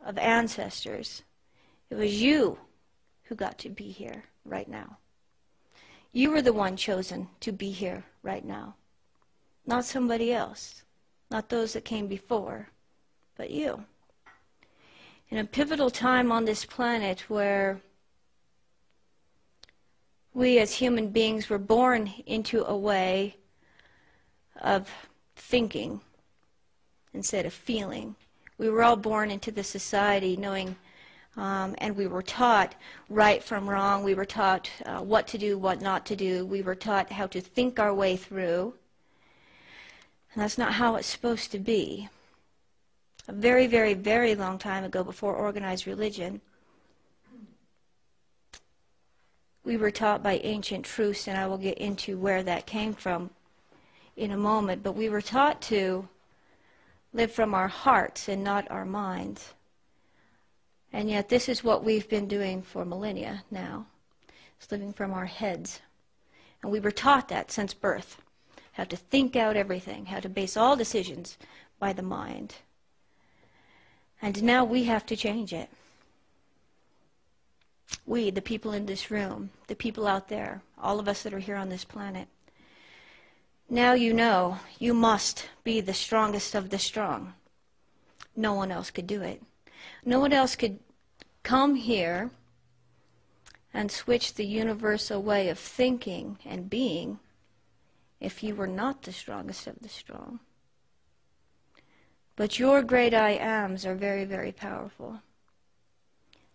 of ancestors. It was you who got to be here right now. You were the one chosen to be here right now. Not somebody else, not those that came before, but you. In a pivotal time on this planet where we as human beings were born into a way of thinking instead of feeling. We were all born into the society knowing, and we were taught right from wrong. We were taught what to do, what not to do. We were taught how to think our way through. And that's not how it's supposed to be. A very, very, very long time ago, before organized religion, we were taught by ancient truths, and I will get into where that came from in a moment, but we were taught to live from our hearts and not our minds. And yet this is what we've been doing for millennia now. It's living from our heads. And we were taught that since birth, how to think out everything, how to base all decisions by the mind. And now we have to change it. We, the people in this room, the people out there, all of us that are here on this planet. Now you know you must be the strongest of the strong. No one else could do it. No one else could come here and switch the universal way of thinking and being if you were not the strongest of the strong. But your great I-ams are very, very powerful.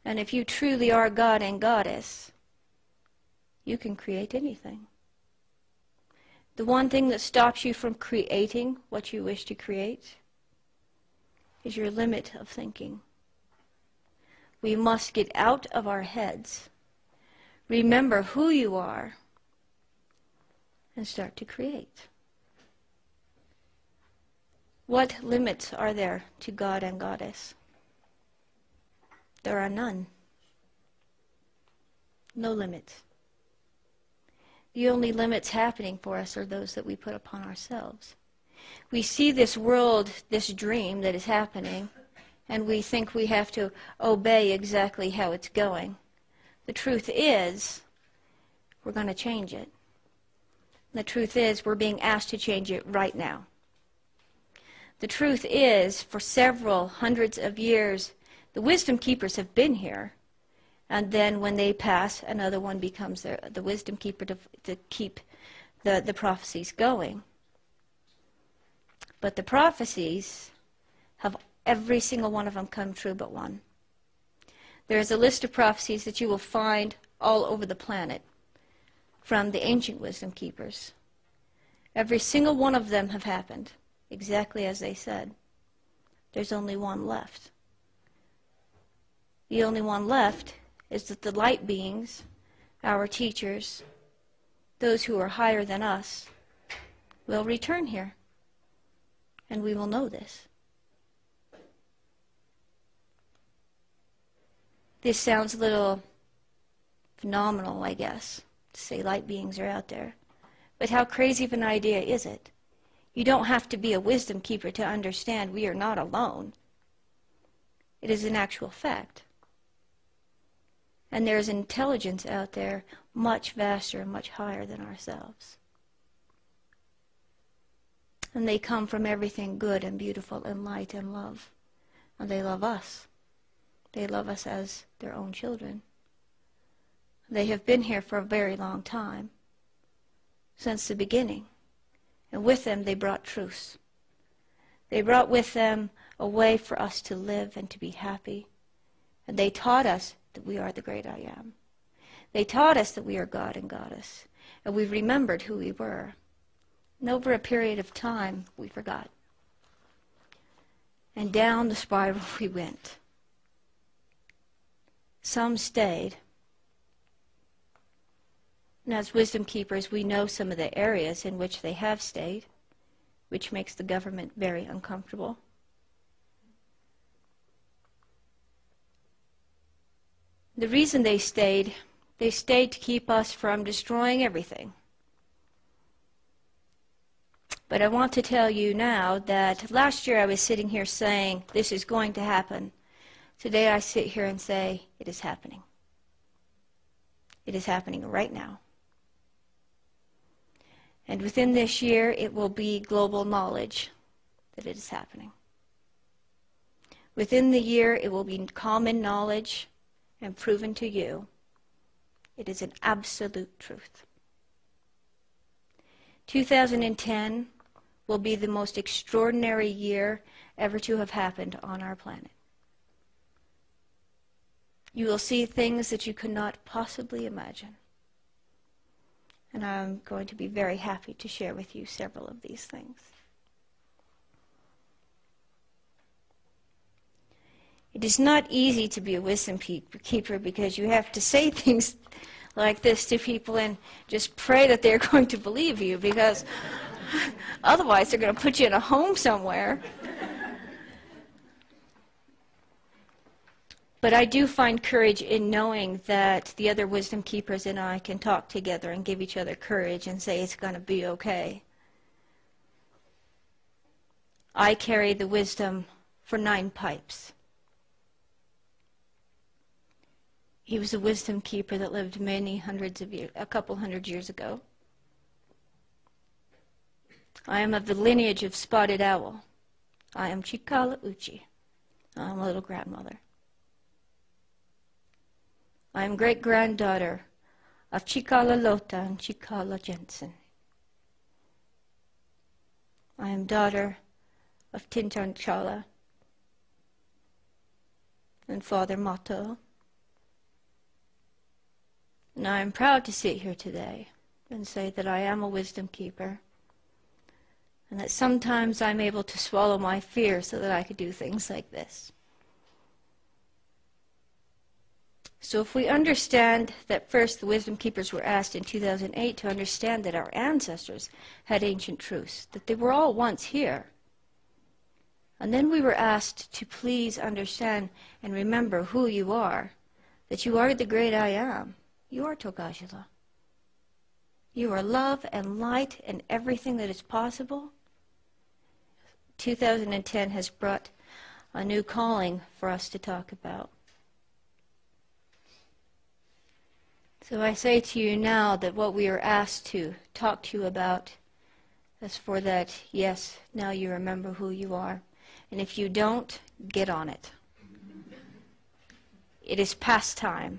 And if you truly are God and Goddess, you can create anything. The one thing that stops you from creating what you wish to create is your limit of thinking. We must get out of our heads, remember who you are, and start to create. What limits are there to God and Goddess? There are none. No limits. The only limits happening for us are those that we put upon ourselves. We see this world, this dream that is happening, and we think we have to obey exactly how it's going. The truth is, we're going to change it. The truth is, we're being asked to change it right now. The truth is, for several hundreds of years, the wisdom keepers have been here, and then when they pass, another one becomes the wisdom keeper to keep the prophecies going. But the prophecies have every single one of them come true but one. There is a list of prophecies that you will find all over the planet from the ancient wisdom keepers. Every single one of them have happened exactly as they said. There's only one left. The only one left is that the light beings, our teachers, those who are higher than us, will return here. And we will know this. This sounds a little phenomenal, I guess, to say light beings are out there. But how crazy of an idea is it? You don't have to be a wisdom keeper to understand we are not alone. It is an actual fact. And there is intelligence out there much vaster and much higher than ourselves. And they come from everything good and beautiful and light and love. And they love us. They love us as their own children. They have been here for a very long time, since the beginning. And with them they brought truth. They brought with them a way for us to live and to be happy. And they taught us that we are the great I Am. They taught us that we are God and Goddess. And we remembered who we were. And over a period of time, we forgot. And down the spiral we went. Some stayed. And as wisdom keepers, we know some of the areas in which they have stayed, which makes the government very uncomfortable. The reason they stayed to keep us from destroying everything. But I want to tell you now that last year I was sitting here saying, this is going to happen. Today I sit here and say, it is happening. It is happening right now. And within this year, it will be global knowledge that it is happening. Within the year, it will be common knowledge and proven to you. It is an absolute truth. 2010 will be the most extraordinary year ever to have happened on our planet. You will see things that you could not possibly imagine. And I'm going to be very happy to share with you several of these things. It is not easy to be a wisdom keeper because you have to say things like this to people and just pray that they're going to believe you, because otherwise they're going to put you in a home somewhere. But I do find courage in knowing that the other wisdom keepers and I can talk together and give each other courage and say it's going to be okay. I carry the wisdom for 9 pipes. He was a wisdom keeper that lived many hundreds of years, a couple hundred years ago. I am of the lineage of Spotted Owl. I am Chikala Uchi. I am a little grandmother. I am great-granddaughter of Chikala Lota and Chikala Jensen. I am daughter of Tintanchala and Father Mato. And I am proud to sit here today and say that I am a wisdom keeper, and that sometimes I'm able to swallow my fear so that I could do things like this. So if we understand that first the wisdom keepers were asked in 2008 to understand that our ancestors had ancient truths, that they were all once here. And then we were asked to please understand and remember who you are, that you are the great I am. You are Togajula. You are love and light and everything that is possible. 2010 has brought a new calling for us to talk about. So I say to you now that what we are asked to talk to you about is for that, yes, now you remember who you are. And if you don't, get on it. It is past time.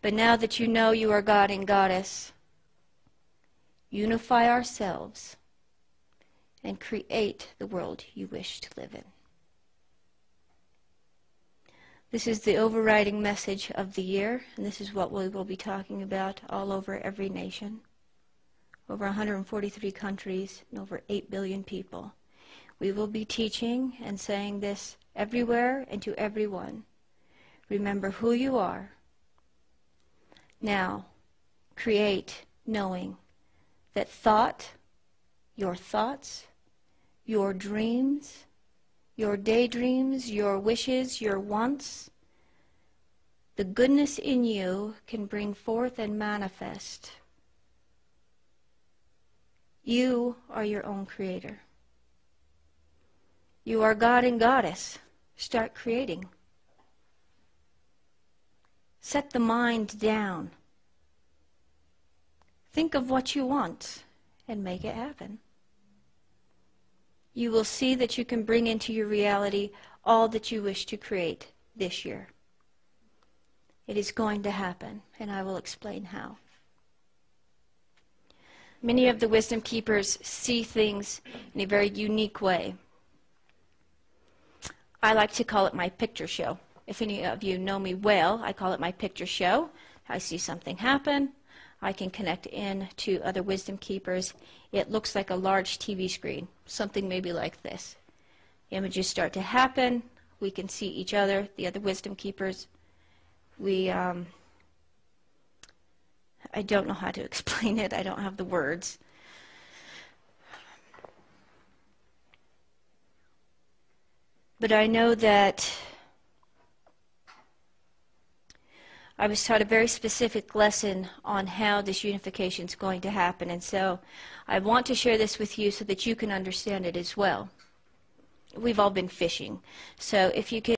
But now that you know you are God and Goddess, unify ourselves and create the world you wish to live in. This is the overriding message of the year, and this is what we will be talking about all over every nation, over 143 countries, and over 8 billion people. We will be teaching and saying this everywhere and to everyone. Remember who you are. Now, create knowing that thought, your thoughts, your dreams, your daydreams, your wishes, your wants, the goodness in you can bring forth and manifest. You are your own creator. You are God and Goddess. Start creating. Set the mind down. Think of what you want and make it happen. You will see that you can bring into your reality all that you wish to create this year. It is going to happen, and I will explain how. Many of the wisdom keepers see things in a very unique way. I like to call it my picture show. If any of you know me well, I call it my picture show. I see something happen. I can connect in to other wisdom keepers. It looks like a large TV screen, something maybe like this. Images start to happen. We can see each other, the other wisdom keepers. I don't know how to explain it. I don't have the words. But I know that I was taught a very specific lesson on how this unification is going to happen, and so I want to share this with you so that you can understand it as well. we've all been fishing. So if you could